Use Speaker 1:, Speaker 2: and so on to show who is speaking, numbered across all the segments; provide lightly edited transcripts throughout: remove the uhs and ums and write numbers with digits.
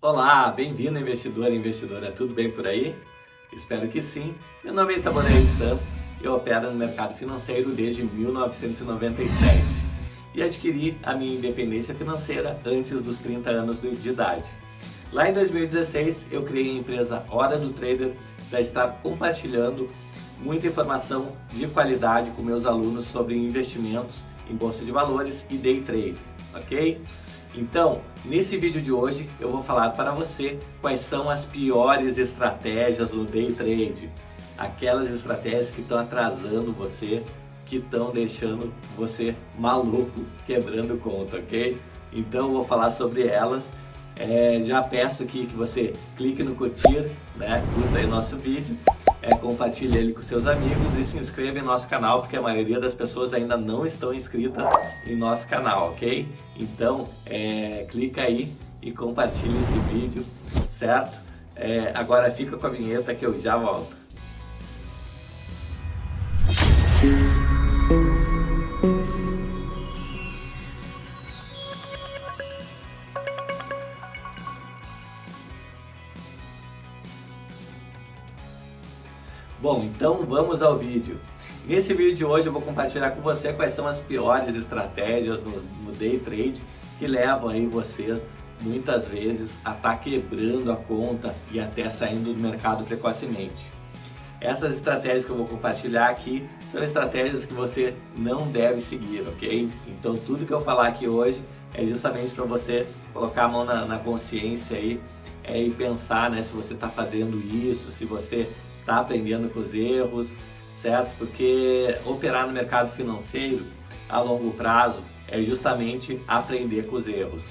Speaker 1: Olá, bem-vindo investidor e investidora, tudo bem por aí? Espero que sim. Meu nome é Itaboraí Santos e eu opero no mercado financeiro desde 1997 e adquiri a minha independência financeira antes dos 30 anos de idade. Lá em 2016 eu criei a empresa Hora do Trader para estar compartilhando muita informação de qualidade com meus alunos sobre investimentos em bolsa de valores e day trade, ok? Então, nesse vídeo de hoje eu vou falar para você quais são as piores estratégias no day trade, aquelas estratégias que estão atrasando você, que estão deixando você maluco, quebrando conta, ok? Então eu vou falar sobre elas. Já peço aqui que você clique no curtir, curta aí nosso vídeo, compartilhe ele com seus amigos e se inscreva em nosso canal, porque a maioria das pessoas ainda não estão inscritas em nosso canal, ok? Então, clica aí e compartilhe esse vídeo, certo? Agora fica com a vinheta que eu já volto. Bom, então vamos ao vídeo. Nesse vídeo de hoje eu vou compartilhar com você quais são as piores estratégias no day trade que levam aí vocês muitas vezes a estar quebrando a conta e até saindo do mercado precocemente. Essas estratégias que eu vou compartilhar aqui são estratégias que você não deve seguir, ok? Então tudo que eu falar aqui hoje é justamente para você colocar a mão na consciência aí e pensar, se você está fazendo isso, se você está aprendendo com os erros, certo? Porque operar no mercado financeiro a longo prazo é justamente aprender com os erros,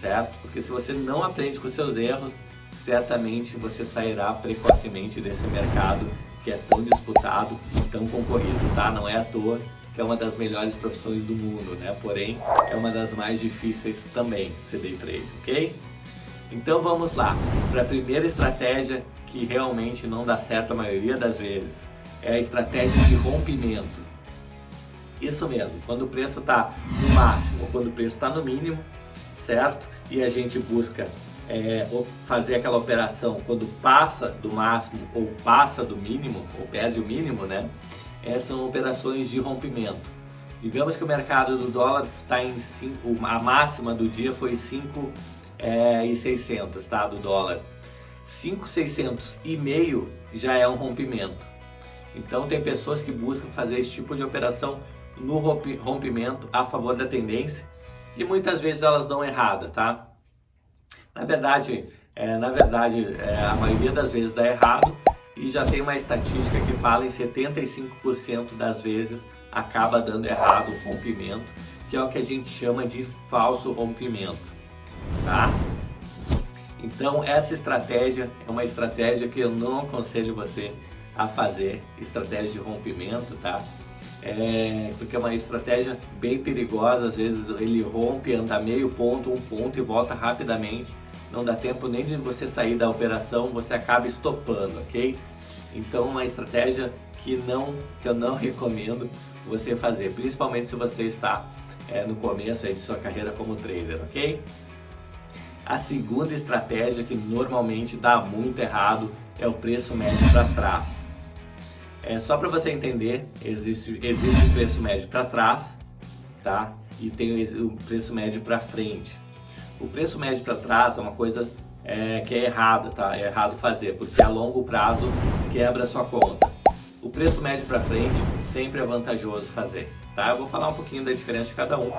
Speaker 1: certo? Porque se você não aprende com os seus erros, certamente você sairá precocemente desse mercado que é tão disputado, tão concorrido, tá? Não é à toa que é uma das melhores profissões do mundo, Porém, é uma das mais difíceis também, ser day trade, ok? Então vamos lá, para a primeira estratégia que realmente não dá certo a maioria das vezes, é a estratégia de rompimento. Isso mesmo, quando o preço está no máximo, quando o preço está no mínimo, certo? E a gente busca fazer aquela operação quando passa do máximo ou passa do mínimo, ou perde o mínimo, são operações de rompimento. Digamos que o mercado do dólar está em 5, a máxima do dia foi 5,600, tá? Do dólar. 5,600 e meio já é um rompimento. Então tem pessoas que buscam fazer esse tipo de operação no rompimento a favor da tendência e muitas vezes elas dão errada, tá? Na verdade, a maioria das vezes dá errado e já tem uma estatística que fala em 75% das vezes acaba dando errado o rompimento, que é o que a gente chama de falso rompimento, tá? Então essa estratégia é uma estratégia que eu não aconselho você a fazer, estratégia de rompimento, tá? Porque é uma estratégia bem perigosa, às vezes ele rompe, anda meio ponto, um ponto e volta rapidamente, não dá tempo nem de você sair da operação, você acaba estopando, ok? Então uma estratégia que eu não recomendo você fazer, principalmente se você está no começo aí de sua carreira como trader, ok? A segunda estratégia que normalmente dá muito errado é o preço médio para trás. Só para você entender, existe o preço médio para trás, tá? E tem o preço médio para frente. O preço médio para trás é uma coisa que é errada, tá? É errado fazer, porque a longo prazo quebra a sua conta. O preço médio para frente sempre é vantajoso fazer, tá? Eu vou falar um pouquinho da diferença de cada um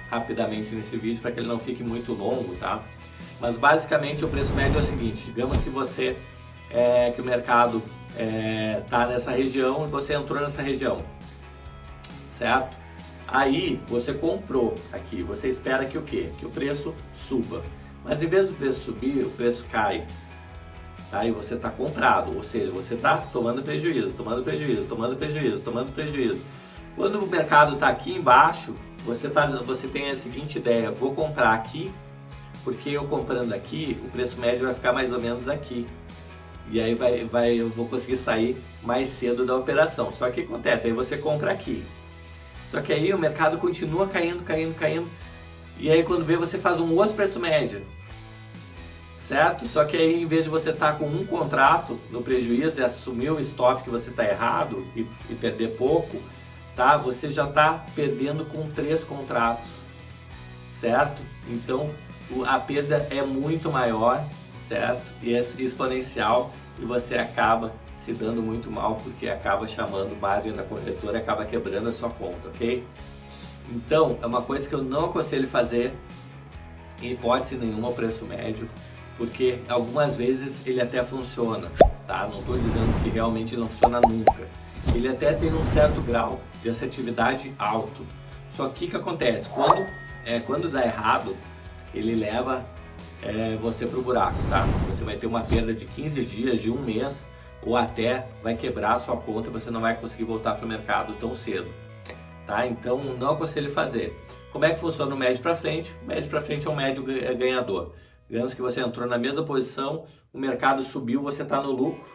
Speaker 1: rapidamente nesse vídeo para que ele não fique muito longo, tá? Mas basicamente o preço médio é o seguinte: digamos que que o mercado está nessa região e você entrou nessa região, certo? Aí você comprou aqui, você espera que o quê? Que o preço suba, mas em vez do preço subir, o preço cai, tá? E você está comprado, ou seja, você está tomando prejuízo, tomando prejuízo, tomando prejuízo, tomando prejuízo. Quando o mercado está aqui embaixo, você tem a seguinte ideia: vou comprar aqui, porque eu comprando aqui, o preço médio vai ficar mais ou menos aqui. E aí eu vou conseguir sair mais cedo da operação. Só que o que acontece? Aí você compra aqui. Só que aí o mercado continua caindo, caindo, caindo. E aí quando vê, você faz um outro preço médio, certo? Só que aí, em vez de você estar com um contrato no prejuízo e assumir o stop que você está errado e perder pouco, tá? Você já está perdendo com 3 contratos, certo? Então a perda é muito maior, certo? E é exponencial, e você acaba se dando muito mal porque acaba chamando margem da corretora e acaba quebrando a sua conta, ok? Então é uma coisa que eu não aconselho fazer em hipótese nenhuma o preço médio, porque algumas vezes ele até funciona, tá? Não estou dizendo que realmente não funciona nunca. Ele até tem um certo grau de assertividade alto. Só que o que acontece? Quando dá errado, ele leva você para o buraco, tá? Você vai ter uma perda de 15 dias, de um mês, ou até vai quebrar a sua conta e você não vai conseguir voltar para o mercado tão cedo, tá? Então não aconselho fazer. Como é que funciona o médio para frente? O médio para frente é um médio ganhador. Digamos que você entrou na mesma posição, o mercado subiu, você está no lucro,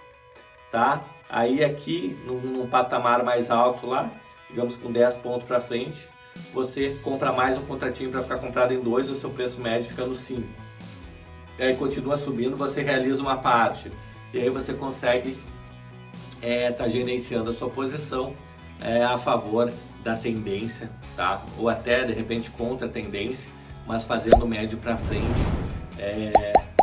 Speaker 1: tá? Aí aqui, num patamar mais alto lá, digamos com 10 pontos para frente, você compra mais um contratinho para ficar comprado em 2, o seu preço médio fica no 5. E aí continua subindo, você realiza uma parte, e aí você consegue tá gerenciando a sua posição a favor da tendência, tá? Ou até de repente contra a tendência, mas fazendo médio para frente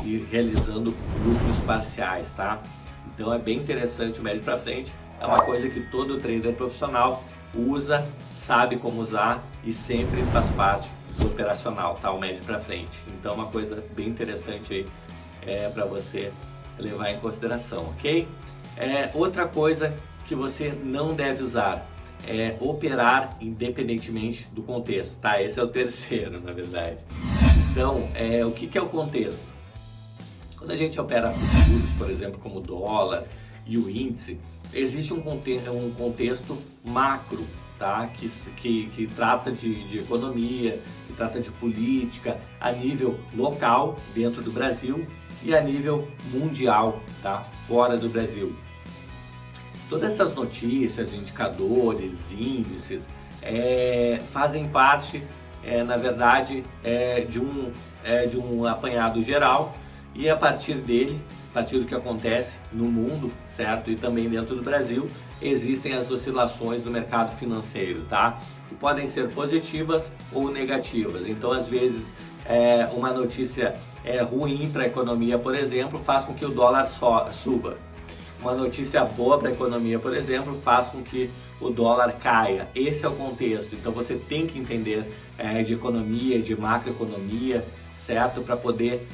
Speaker 1: e realizando lucros parciais, tá? Então é bem interessante o médio para frente, é uma coisa que todo trader profissional usa, sabe como usar e sempre faz parte do operacional, tá? O médio para frente. Então é uma coisa bem interessante aí para você levar em consideração, ok? Outra coisa que você não deve usar é operar independentemente do contexto, tá? Esse é o terceiro, na verdade. Então, o que é o contexto? Quando a gente opera futuros, por exemplo, como o dólar e o índice, existe um contexto macro, tá? Que trata de economia, que trata de política a nível local, dentro do Brasil, e a nível mundial, tá? Fora do Brasil. Todas essas notícias, indicadores, índices, fazem parte, na verdade, de um apanhado geral, e a partir dele, a partir do que acontece no mundo, certo? E também dentro do Brasil, existem as oscilações do mercado financeiro, tá? Que podem ser positivas ou negativas. Então, às vezes, uma notícia ruim para a economia, por exemplo, faz com que o dólar suba. Uma notícia boa para a economia, por exemplo, faz com que o dólar caia. Esse é o contexto. Então você tem que entender de economia, de macroeconomia, certo? Para poder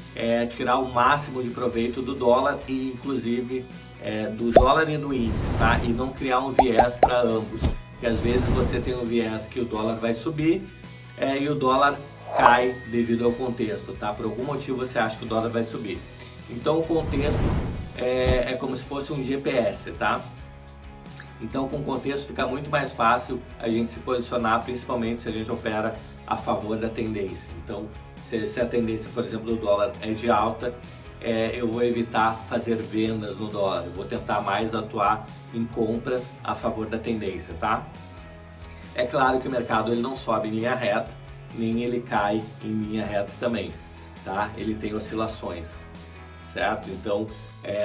Speaker 1: tirar o máximo de proveito do dólar e inclusive do dólar e do índice, tá? E não criar um viés para ambos. Porque às vezes você tem um viés que o dólar vai subir e o dólar cai devido ao contexto, tá? Por algum motivo você acha que o dólar vai subir. Então o contexto é como se fosse um GPS, tá? Então com o contexto fica muito mais fácil a gente se posicionar, principalmente se a gente opera a favor da tendência. Então se a tendência, por exemplo, do dólar é de alta, eu vou evitar fazer vendas no dólar, eu vou tentar mais atuar em compras a favor da tendência, tá? É claro que o mercado ele não sobe em linha reta, nem ele cai em linha reta também, tá? Ele tem oscilações, certo? Então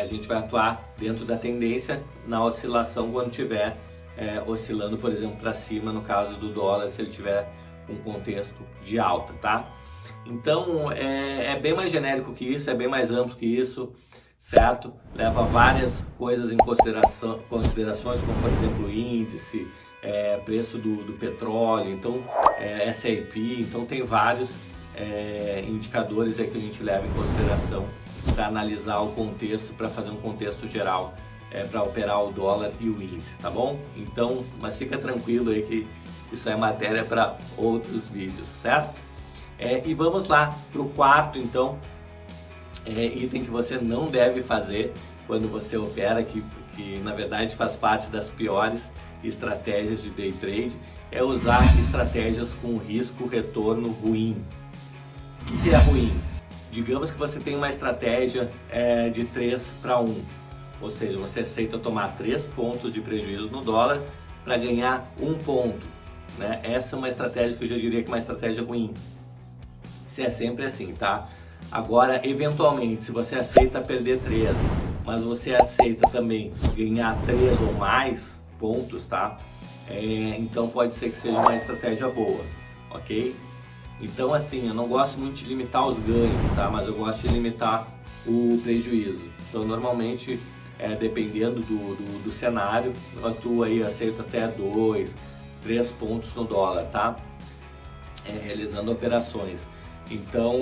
Speaker 1: a gente vai atuar dentro da tendência na oscilação quando estiver oscilando, por exemplo, para cima, no caso do dólar, se ele tiver um contexto de alta, tá? Então é bem mais genérico que isso, é bem mais amplo que isso, certo? Leva várias coisas em considerações, como por exemplo o índice, preço do petróleo, então S&P, então tem vários indicadores aí que a gente leva em consideração para analisar o contexto, para fazer um contexto geral, para operar o dólar e o índice, tá bom? Então, mas fica tranquilo aí que isso é matéria para outros vídeos, certo? E vamos lá para o quarto, então, item que você não deve fazer quando você opera, que na verdade faz parte das piores estratégias de day trade, é usar estratégias com risco-retorno ruim. O que é ruim? Digamos que você tem uma estratégia de 3 para 1, ou seja, você aceita tomar 3 pontos de prejuízo no dólar para ganhar 1 ponto, né? Essa é uma estratégia que eu já diria que é uma estratégia ruim. Se é sempre assim, tá? Agora, eventualmente, se você aceita perder 3, mas você aceita também ganhar 3 ou mais pontos, tá? Então pode ser que seja uma estratégia boa, ok? Então assim, eu não gosto muito de limitar os ganhos, tá? Mas eu gosto de limitar o prejuízo. Então normalmente, dependendo do cenário, tu aí aceita até 2, 3 pontos no dólar, tá? Realizando operações. Então,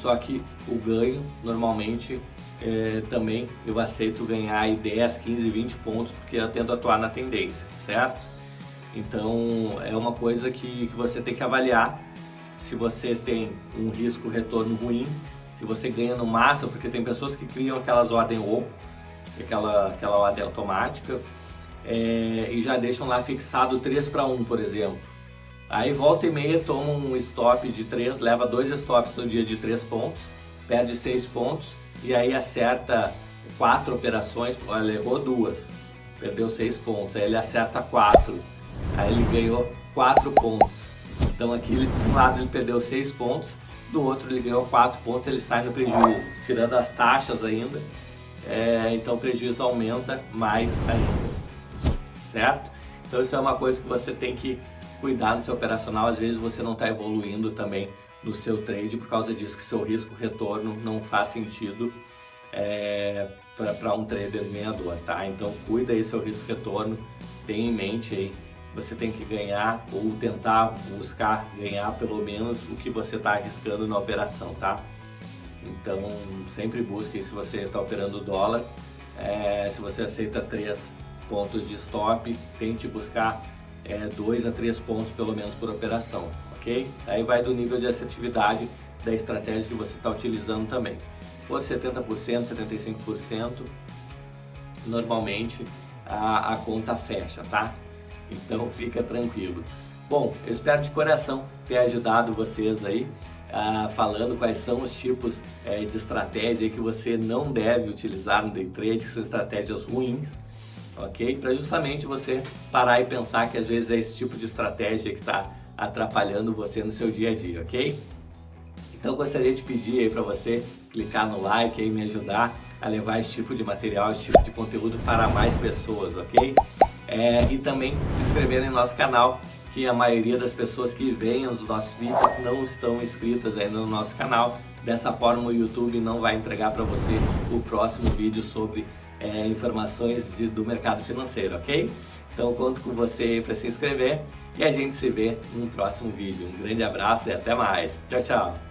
Speaker 1: só que o ganho, normalmente, também eu aceito ganhar aí 10, 15, 20 pontos, porque eu tento atuar na tendência, certo? Então, é uma coisa que você tem que avaliar se você tem um risco-retorno ruim, se você ganha no máximo, porque tem pessoas que criam aquelas ordens oco, aquela ordem automática, e já deixam lá fixado 3-1, por exemplo. Aí volta e meia toma um stop de 3, leva 2 stops no dia de 3 pontos, perde 6 pontos e aí acerta 4 operações, ele errou 2, perdeu 6 pontos, aí ele acerta 4, aí ele ganhou 4 pontos. Então aqui de um lado ele perdeu 6 pontos, do outro ele ganhou 4 pontos, ele sai no prejuízo, tirando as taxas ainda, então o prejuízo aumenta mais ainda, certo? Então isso é uma coisa que você tem que cuidar no seu operacional. Às vezes você não está evoluindo também no seu trade por causa disso, que seu risco-retorno não faz sentido para um trader ganhador, tá? Então cuida aí seu risco-retorno, tenha em mente aí, você tem que ganhar ou tentar buscar ganhar pelo menos o que você está arriscando na operação, tá? Então sempre busque, se você está operando dólar, se você aceita 3 pontos de stop, tente buscar 2 a 3 pontos pelo menos por operação, ok? Aí vai do nível de assertividade da estratégia que você está utilizando também. Por 70%, 75%, normalmente a conta fecha, tá? Então fica tranquilo. Bom, eu espero de coração ter ajudado vocês aí, falando quais são os tipos de estratégia que você não deve utilizar no day trade, que são estratégias ruins, ok? Para justamente você parar e pensar que às vezes é esse tipo de estratégia que está atrapalhando você no seu dia a dia, ok? Então eu gostaria de pedir aí para você clicar no like e me ajudar a levar esse tipo de material, esse tipo de conteúdo para mais pessoas, ok? E também se inscrever no nosso canal, que a maioria das pessoas que veem os nossos vídeos não estão inscritas ainda no nosso canal. Dessa forma o YouTube não vai entregar para você o próximo vídeo sobre informações do mercado financeiro, ok? Então conto com você aí para se inscrever e a gente se vê no próximo vídeo. Um grande abraço e até mais. Tchau, tchau!